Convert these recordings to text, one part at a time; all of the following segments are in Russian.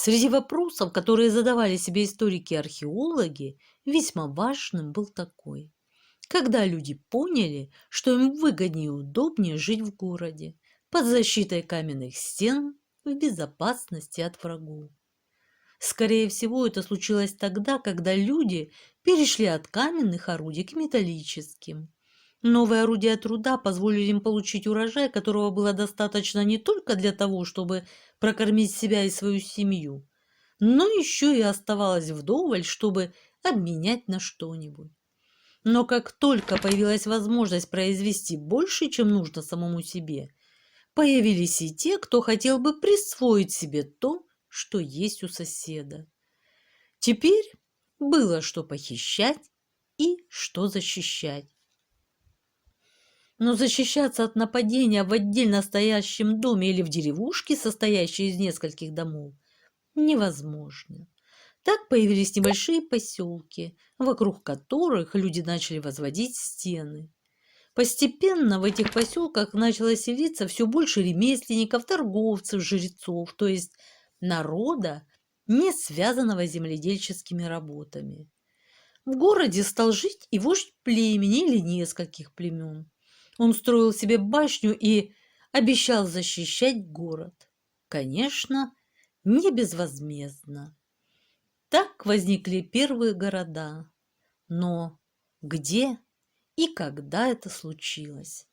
Среди вопросов, которые задавали себе историки и археологи, весьма важным был такой. Когда люди поняли, что им выгоднее и удобнее жить в городе, под защитой каменных стен, в безопасности от врагов. Скорее всего, это случилось тогда, когда люди перешли от каменных орудий к металлическим. Новые орудия труда позволили им получить урожай, которого было достаточно не только для того, чтобы прокормить себя и свою семью, но еще и оставалось вдоволь, чтобы обменять на что-нибудь. Но как только появилась возможность произвести больше, чем нужно самому себе, появились и те, кто хотел бы присвоить себе то, что есть у соседа. Теперь было что похищать и что защищать. Но защищаться от нападения в отдельно стоящем доме или в деревушке, состоящей из нескольких домов, невозможно. Так появились небольшие поселки, вокруг которых люди начали возводить стены. Постепенно в этих поселках начало селиться все больше ремесленников, торговцев, жрецов, то есть народа, не связанного с земледельческими работами. В городе стал жить и вождь племени или нескольких племен. Он строил себе башню и обещал защищать город. Конечно, не безвозмездно. Так возникли первые города. Но где и когда это случилось?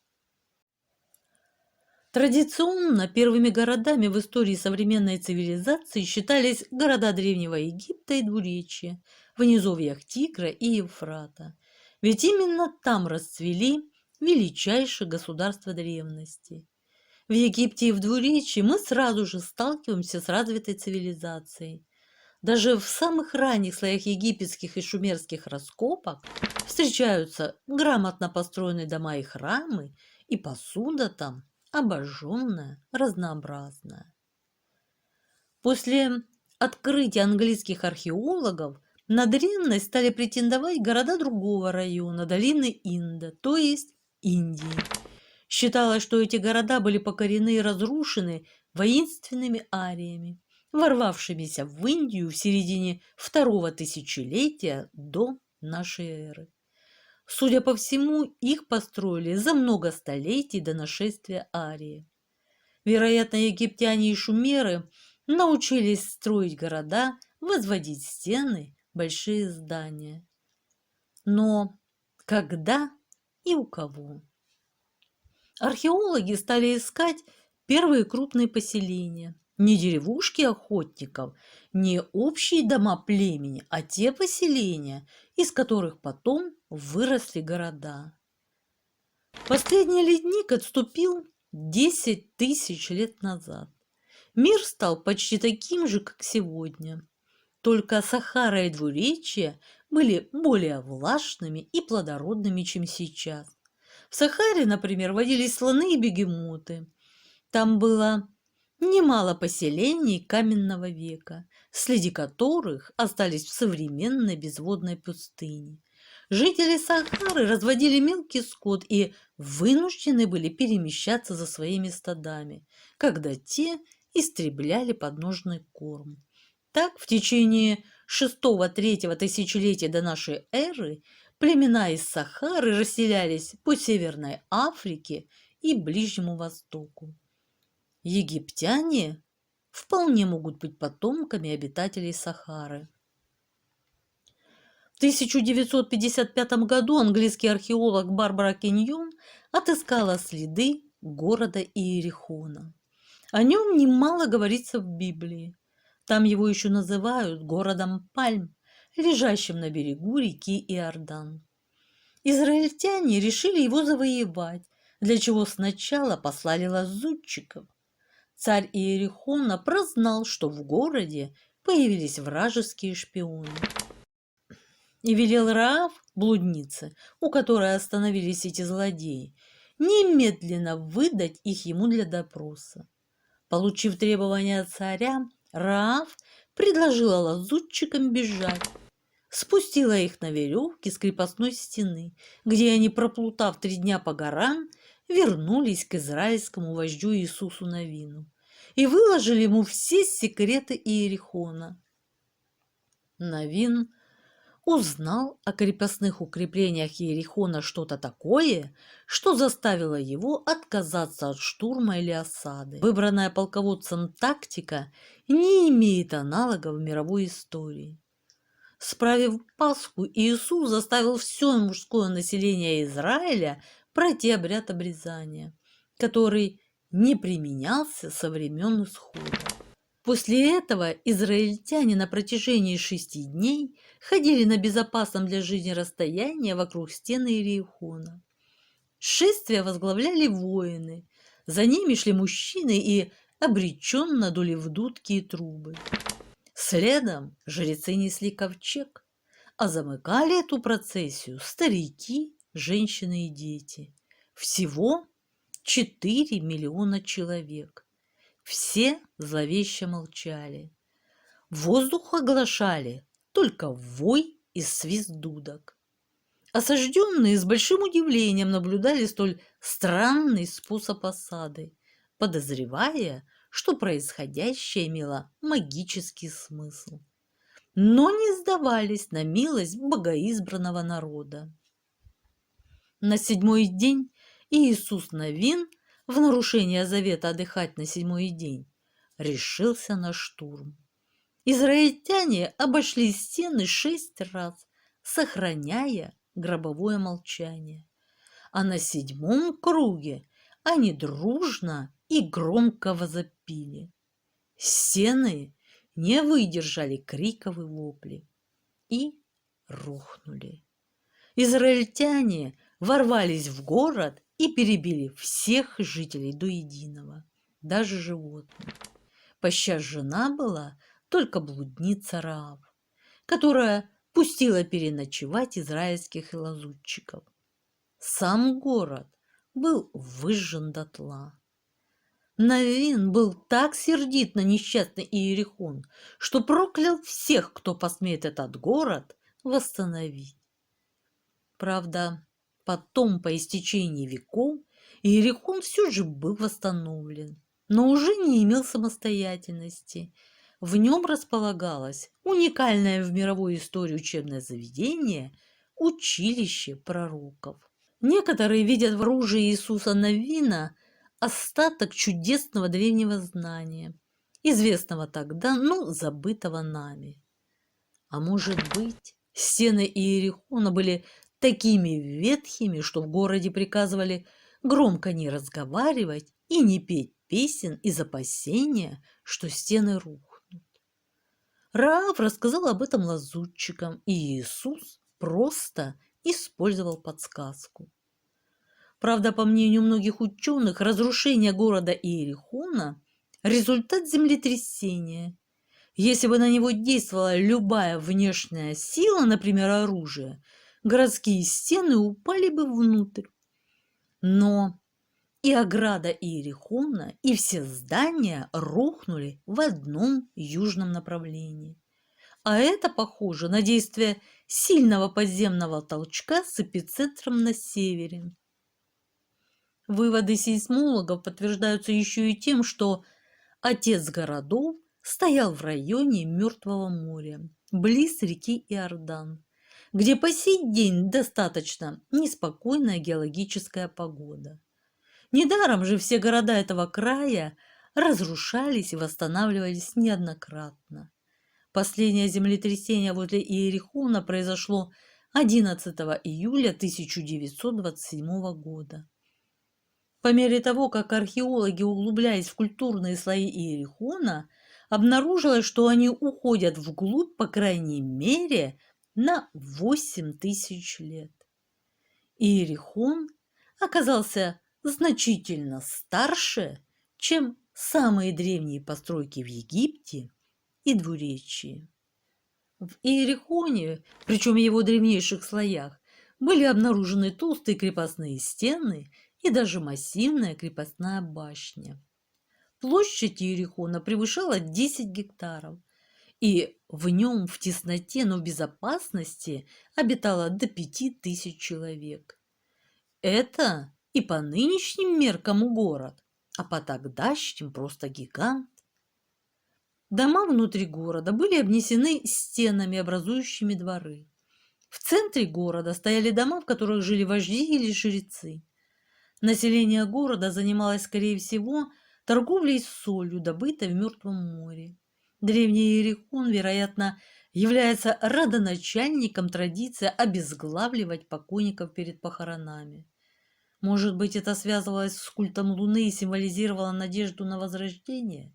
Традиционно первыми городами в истории современной цивилизации считались города Древнего Египта и Двуречья, в низовьях Тигра и Евфрата. Ведь именно там расцвели величайшие государства древности. В Египте и в Двуречье мы сразу же сталкиваемся с развитой цивилизацией. Даже в самых ранних слоях египетских и шумерских раскопок встречаются грамотно построенные дома и храмы, и посуда там обожженная, разнообразная. После открытия английских археологов на древность стали претендовать города другого района, долины Инда, то есть Индии. Считалось, что эти города были покорены и разрушены воинственными ариями, ворвавшимися в Индию в середине второго тысячелетия до нашей эры. Судя по всему, их построили за много столетий до нашествия арии. Вероятно, египтяне и шумеры научились строить города, возводить стены, большие здания. Но когда и у кого? Археологи стали искать первые крупные поселения. Не деревушки охотников, не общие дома племени, а те поселения, из которых потом выросли города. Последний ледник отступил 10 тысяч лет назад. Мир стал почти таким же, как сегодня. Только Сахара и Двуречье были более влажными и плодородными, чем сейчас. В Сахаре, например, водились слоны и бегемоты. Там было немало поселений каменного века, среди которых остались в современной безводной пустыне. Жители Сахары разводили мелкий скот и вынуждены были перемещаться за своими стадами, когда те истребляли подножный корм. Так, в течение 6-3 тысячелетия до нашей эры племена из Сахары расселялись по Северной Африке и Ближнему Востоку. Египтяне вполне могут быть потомками обитателей Сахары. В 1955 году английский археолог Барбара Киньон отыскала следы города Иерихона. О нем немало говорится в Библии. Там его еще называют городом пальм, лежащим на берегу реки Иордан. Израильтяне решили его завоевать, для чего сначала послали лазутчиков. Царь Иерихона прознал, что в городе появились вражеские шпионы. И велел Раав, блуднице, у которой остановились эти злодеи, немедленно выдать их ему для допроса. Получив требования царя, Раав предложила лазутчикам бежать, спустила их на веревке с крепостной стены, где они, проплутав 3 дня по горам, вернулись к израильскому вождю Иисусу Навину. и выложили ему все секреты Иерихона. Навин узнал о крепостных укреплениях Иерихона что-то такое, что заставило его отказаться от штурма или осады. Выбранная полководцем тактика не имеет аналогов в мировой истории. Справив Пасху, Иисус заставил все мужское население Израиля пройти обряд обрезания, который не применялся со времен Исхода. После этого израильтяне на протяжении 6 дней ходили на безопасном для жизни расстоянии вокруг стены Иерихона. Шествие возглавляли воины, за ними шли мужчины и обреченно дули в дудки и трубы. Следом жрецы несли ковчег, а замыкали эту процессию старики, женщины и дети. Всего 4 миллиона человек. Все зловеще молчали. Воздух оглашали только вой и свист дудок. Осажденные с большим удивлением наблюдали столь странный способ осады, подозревая, что происходящее имело магический смысл, но не сдавались на милость богоизбранного народа. На 7-й день Иисус Навин, в нарушение завета отдыхать на 7-й день, решился на штурм. Израильтяне обошли стены 6 раз, сохраняя гробовое молчание. А на 7-м круге они дружно и громко возопили. Стены не выдержали криков и воплей и рухнули. Израильтяне ворвались в город и перебили всех жителей до единого, даже животных. Пощажена была только блудница Раав, которая пустила переночевать израильских лазутчиков. Сам город был выжжен дотла. Навин был так сердит на несчастный Иерихон, что проклял всех, кто посмеет этот город восстановить. Правда, потом, по истечении веков, Иерихон все же был восстановлен, но уже не имел самостоятельности. В нем располагалось уникальное в мировой истории учебное заведение «Училище пророков». Некоторые видят в оружии Иисуса Навина остаток чудесного древнего знания, известного тогда, но забытого нами. А может быть, стены Иерихона были такими ветхими, что в городе приказывали громко не разговаривать и не петь песен из опасения, что стены рухнут. Раав рассказал об этом лазутчикам, и Иисус просто использовал подсказку. Правда, по мнению многих ученых, разрушение города Иерихона – результат землетрясения. Если бы на него действовала любая внешняя сила, например, оружие, городские стены упали бы внутрь. Но и ограда Иерихона, и все здания рухнули в одном южном направлении. А это похоже на действие сильного подземного толчка с эпицентром на севере. Выводы сейсмологов подтверждаются еще и тем, что отец городов стоял в районе Мертвого моря, близ реки Иордан, где по сей день достаточно неспокойная геологическая погода. Недаром же все города этого края разрушались и восстанавливались неоднократно. Последнее землетрясение возле Иерихона произошло 11 июля 1927 года. По мере того, как археологи углублялись в культурные слои Иерихона, обнаружилось, что они уходят вглубь, по крайней мере, на 8000 лет. Иерихон оказался значительно старше, чем самые древние постройки в Египте и Двуречии. В Иерихоне, причем в его древнейших слоях, были обнаружены толстые крепостные стены и даже массивная крепостная башня. Площадь Иерихона превышала 10 гектаров, и в нем в тесноте, но в безопасности обитало до 5000 человек. Это и по нынешним меркам город, а по тогдашним просто гигант. Дома внутри города были обнесены стенами, образующими дворы. В центре города стояли дома, в которых жили вожди или жрецы. Население города занималось, скорее всего, торговлей с солью, добытой в Мертвом море. Древний Иерихон, вероятно, является родоначальником традиции обезглавливать покойников перед похоронами. Может быть, это связывалось с культом Луны и символизировало надежду на возрождение?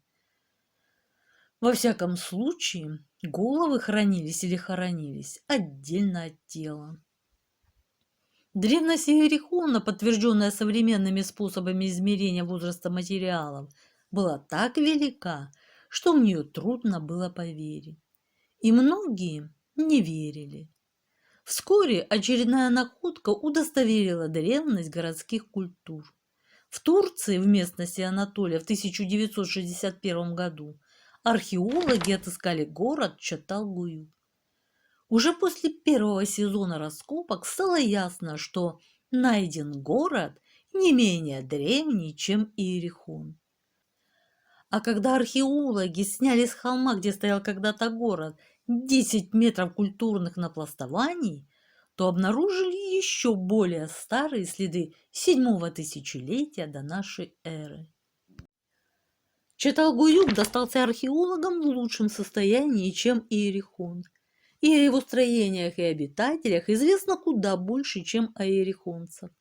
Во всяком случае, головы хранились или хоронились отдельно от тела. Древность Иерихона, подтвержденная современными способами измерения возраста материалов, была так велика, что в нее трудно было поверить. И многие не верили. Вскоре очередная находка удостоверила древность городских культур. В Турции, в местности Анатолия, в 1961 году археологи отыскали город Чаталгуюк. Уже после первого сезона раскопок стало ясно, что найден город не менее древний, чем Иерихон. А когда археологи сняли с холма, где стоял когда-то город, 10 метров культурных напластований, то обнаружили еще более старые следы 7-го тысячелетия до нашей эры. Чаталгуюк достался археологам в лучшем состоянии, чем Иерихон. И о его строениях и обитателях известно куда больше, чем о иерихонцах.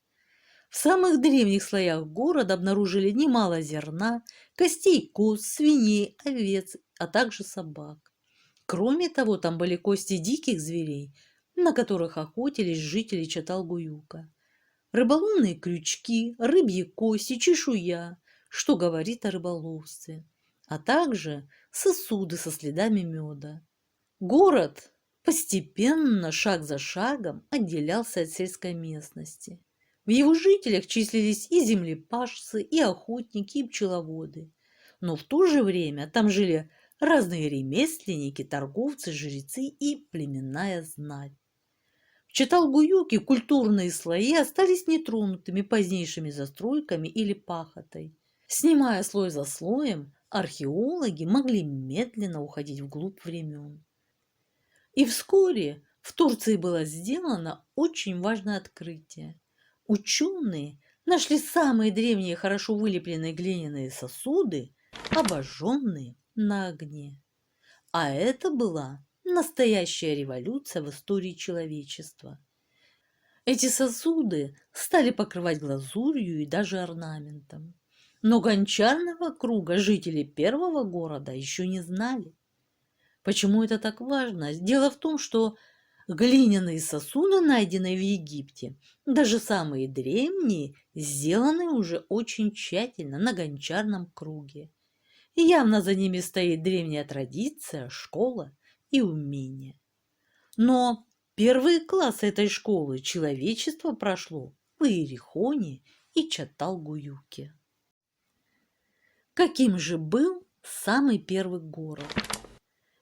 В самых древних слоях города обнаружили немало зерна, костей коз, свиней, овец, а также собак. Кроме того, там были кости диких зверей, на которых охотились жители Чаталгуюка. Рыболовные крючки, рыбьи кости, чешуя, что говорит о рыболовстве, а также сосуды со следами меда. Город постепенно, шаг за шагом, отделялся от сельской местности. В его жителях числились и землепашцы, и охотники, и пчеловоды. Но в то же время там жили разные ремесленники, торговцы, жрецы и племенная знать. В Чаталгуюке культурные слои остались нетронутыми позднейшими застройками или пахотой. Снимая слой за слоем, археологи могли медленно уходить вглубь времен. И вскоре в Турции было сделано очень важное открытие. Ученые нашли самые древние хорошо вылепленные глиняные сосуды, обожженные на огне. А это была настоящая революция в истории человечества. Эти сосуды стали покрывать глазурью и даже орнаментом. Но гончарного круга жители первого города еще не знали. Почему это так важно? Дело в том, что глиняные сосуды, найденные в Египте, даже самые древние, сделаны уже очень тщательно на гончарном круге. И явно за ними стоит древняя традиция, школа и умение. Но первые классы этой школы человечество прошло в Иерихоне и Чаталгуюке. Каким же был самый первый город?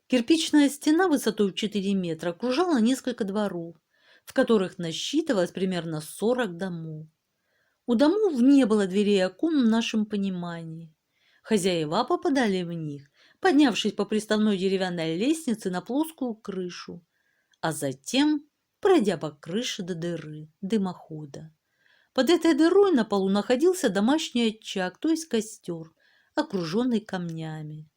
Кирпичная стена высотой в 4 метра окружала несколько дворов, в которых насчитывалось примерно 40 домов. У домов не было дверей и окон в нашем понимании. Хозяева попадали в них, поднявшись по приставной деревянной лестнице на плоскую крышу, а затем пройдя по крыше до дыры, дымохода. Под этой дырой на полу находился домашний очаг, то есть костер, окруженный камнями.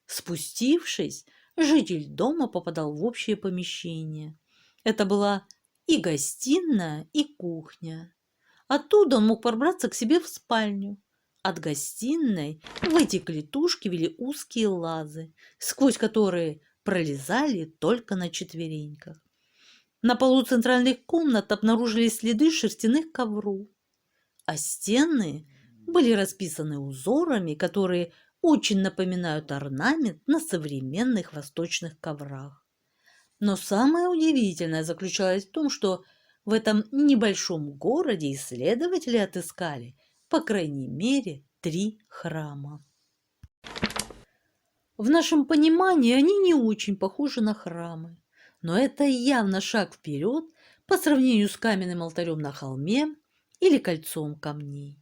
Спустившись, житель дома попадал в общее помещение. Это была и гостиная, и кухня. Оттуда он мог пробраться к себе в спальню. От гостиной в эти клетушки вели узкие лазы, сквозь которые пролезали только на четвереньках. На полу центральных комнат обнаружились следы шерстяных ковров, а стены были расписаны узорами, которые очень напоминают орнамент на современных восточных коврах. Но самое удивительное заключалось в том, что в этом небольшом городе исследователи отыскали, по крайней мере, 3 храма. В нашем понимании они не очень похожи на храмы, но это явно шаг вперед по сравнению с каменным алтарем на холме или кольцом камней.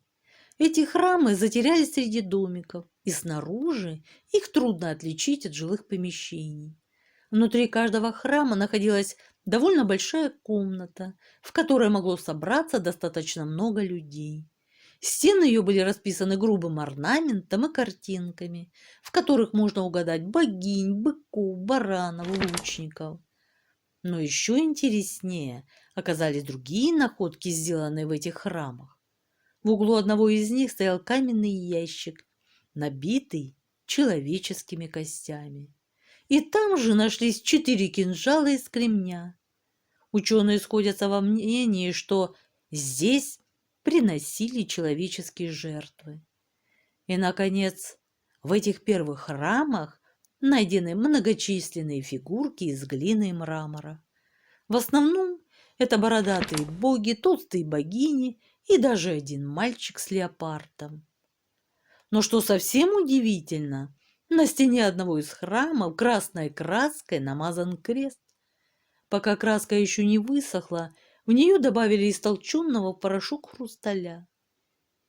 Эти храмы затерялись среди домиков, и снаружи их трудно отличить от жилых помещений. Внутри каждого храма находилась довольно большая комната, в которой могло собраться достаточно много людей. Стены ее были расписаны грубым орнаментом и картинками, в которых можно угадать богинь, быков, баранов, лучников. Но еще интереснее оказались другие находки, сделанные в этих храмах. В углу одного из них стоял каменный ящик, набитый человеческими костями. И там же нашлись 4 кинжала из кремня. Ученые сходятся во мнении, что здесь приносили человеческие жертвы. И, наконец, в этих первых храмах найдены многочисленные фигурки из глины и мрамора. В основном это бородатые боги, толстые богини и даже один мальчик с леопардом. Но что совсем удивительно, на стене одного из храмов красной краской намазан крест. Пока краска еще не высохла, в нее добавили истолченного в порошок хрусталя.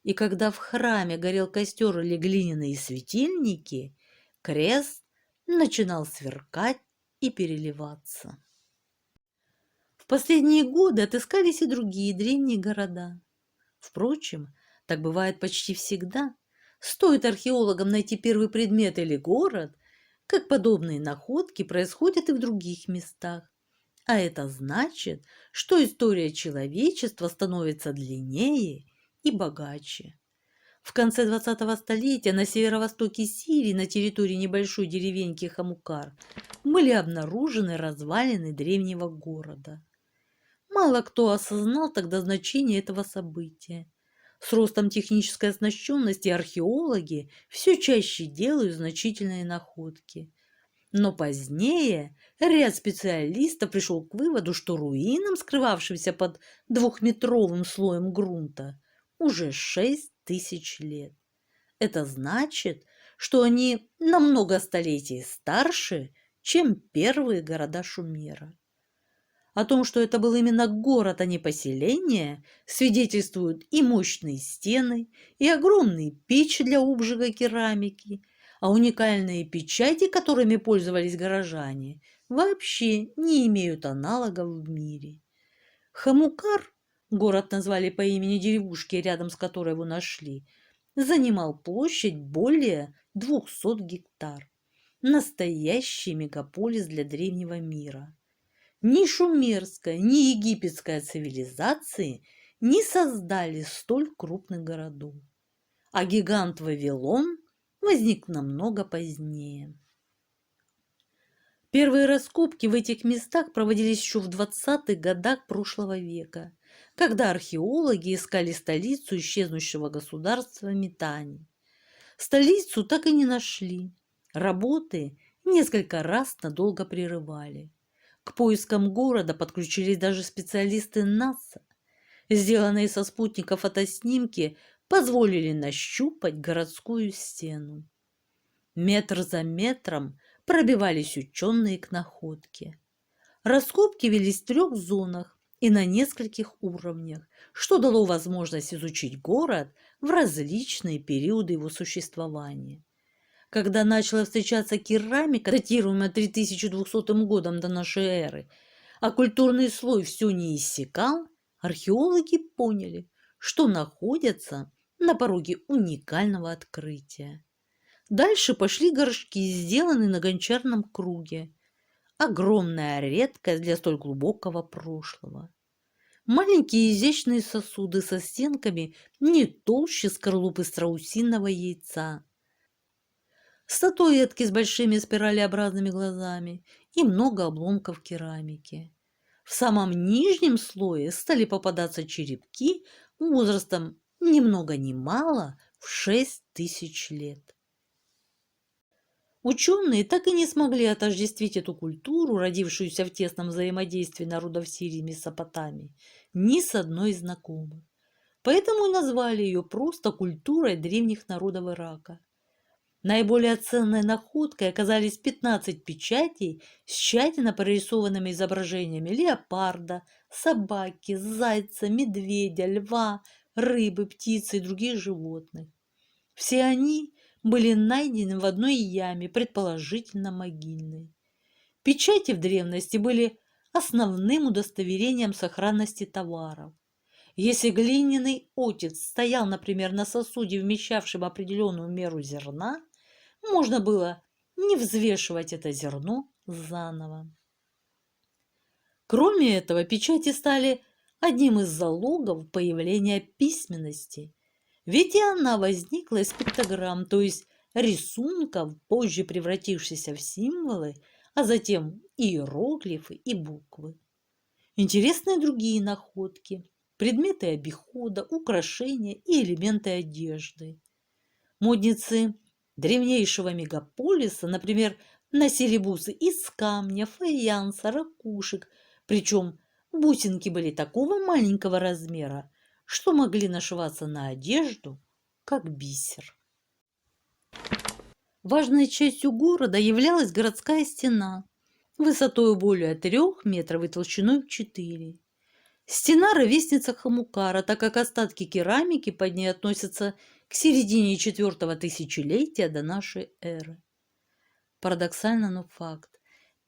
И когда в храме горел костер или глиняные светильники, крест начинал сверкать и переливаться. В последние годы отыскались и другие древние города. Впрочем, так бывает почти всегда. Стоит археологам найти первый предмет или город, как подобные находки происходят и в других местах. А это значит, что история человечества становится длиннее и богаче. В конце 20-го столетия на северо-востоке Сирии, на территории небольшой деревеньки Хамукар, были обнаружены развалины древнего города. Мало кто осознал тогда значение этого события. С ростом технической оснащенности археологи все чаще делают значительные находки. Но позднее ряд специалистов пришел к выводу, что руинам, скрывавшимся под двухметровым слоем грунта, уже 6000 лет. Это значит, что они на много столетий старше, чем первые города Шумера. О том, что это был именно город, а не поселение, свидетельствуют и мощные стены, и огромные печи для обжига керамики, а уникальные печати, которыми пользовались горожане, вообще не имеют аналогов в мире. Хамукар, город назвали по имени деревушки, рядом с которой его нашли, занимал площадь более 200 гектар. Настоящий мегаполис для древнего мира. Ни шумерская, ни египетская цивилизации не создали столь крупных городов. А гигант Вавилон возник намного позднее. Первые раскопки в этих местах проводились еще в 20-х годах прошлого века, когда археологи искали столицу исчезнувшего государства Митани. Столицу так и не нашли. Работы несколько раз надолго прерывали. К поискам города подключились даже специалисты НАСА. Сделанные со спутников фотоснимки позволили нащупать городскую стену. Метр за метром пробивались ученые к находке. Раскопки велись в 3 зонах и на нескольких уровнях, что дало возможность изучить город в различные периоды его существования. Когда начала встречаться керамика, датируемая 3200 годом до нашей эры, а культурный слой все не иссякал, археологи поняли, что находятся на пороге уникального открытия. Дальше пошли горшки, сделанные на гончарном круге. Огромная редкость для столь глубокого прошлого. Маленькие изящные сосуды со стенками не толще скорлупы страусиного яйца. Статуэтки с большими спиралеобразными глазами и много обломков керамики. В самом нижнем слое стали попадаться черепки возрастом ни много ни мало в 6000 лет. Ученые так и не смогли отождествить эту культуру, родившуюся в тесном взаимодействии народов Сирии и Месопотамии, ни с одной из знакомых. Поэтому и назвали ее просто культурой древних народов Ирака. Наиболее ценной находкой оказались 15 печатей с тщательно прорисованными изображениями леопарда, собаки, зайца, медведя, льва, рыбы, птицы и других животных. Все они были найдены в одной яме, предположительно могильной. Печати в древности были основным удостоверением сохранности товаров. Если глиняный отец стоял, например, на сосуде, вмещавшем определенную меру зерна, можно было не взвешивать это зерно заново. Кроме этого, печати стали одним из залогов появления письменности, ведь и она возникла из пиктограмм, то есть рисунков, позже превратившихся в символы, а затем иероглифы и буквы. Интересны другие находки, предметы обихода, украшения и элементы одежды. Модницы древнейшего мегаполиса, например, носили бусы из камня, фаянса, ракушек, причем бусинки были такого маленького размера, что могли нашиваться на одежду, как бисер. Важной частью города являлась городская стена, высотой более 3 метров и толщиной в 4. Стена – ровесница Хамукара, так как остатки керамики под ней относятся к середине 4-го тысячелетия до нашей эры. Парадоксально, но факт.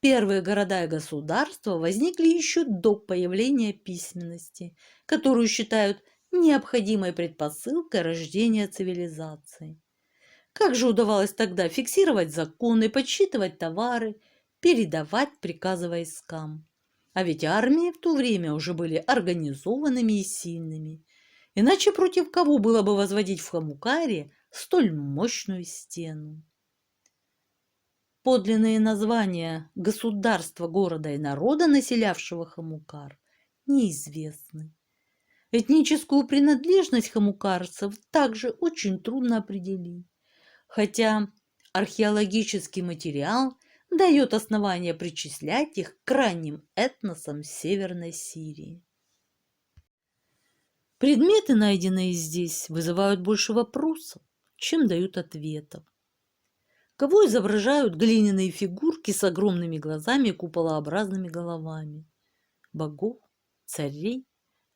Первые города и государства возникли еще до появления письменности, которую считают необходимой предпосылкой рождения цивилизации. Как же удавалось тогда фиксировать законы, подсчитывать товары, передавать приказы войскам? А ведь армии в то время уже были организованными и сильными. Иначе против кого было бы возводить в Хамукаре столь мощную стену? Подлинные названия государства, города и народа, населявшего Хамукар, неизвестны. Этническую принадлежность хамукарцев также очень трудно определить, хотя археологический материал дает основания причислять их к ранним этносам Северной Сирии. Предметы, найденные здесь, вызывают больше вопросов, чем дают ответов. Кого изображают глиняные фигурки с огромными глазами и куполообразными головами? Богов, царей,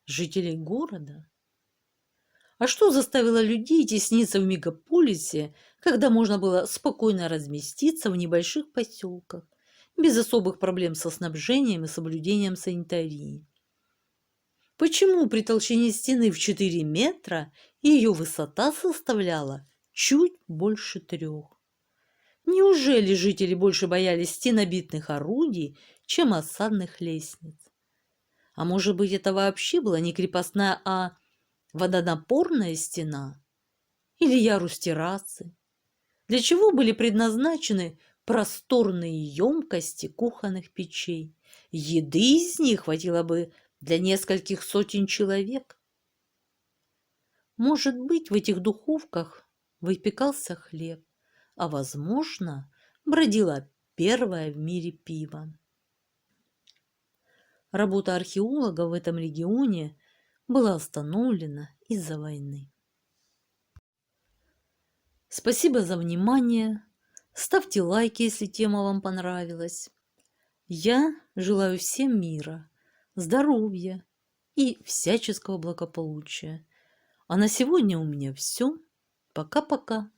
жителей города? А что заставило людей тесниться в мегаполисе, когда можно было спокойно разместиться в небольших поселках, без особых проблем со снабжением и соблюдением санитарии? Почему при толщине стены в 4 метра ее высота составляла чуть больше 3? Неужели жители больше боялись стенобитных орудий, чем осадных лестниц? А может быть, это вообще была не крепостная, а водонапорная стена? Или ярус террасы? Для чего были предназначены просторные емкости кухонных печей? Еды из них хватило бы для нескольких сотен человек. Может быть, в этих духовках выпекался хлеб, а, возможно, бродило первое в мире пиво. Работа археологов в этом регионе была остановлена из-за войны. Спасибо за внимание. Ставьте лайки, если тема вам понравилась. Я желаю всем мира, здоровья и всяческого благополучия. А на сегодня у меня все. Пока-пока.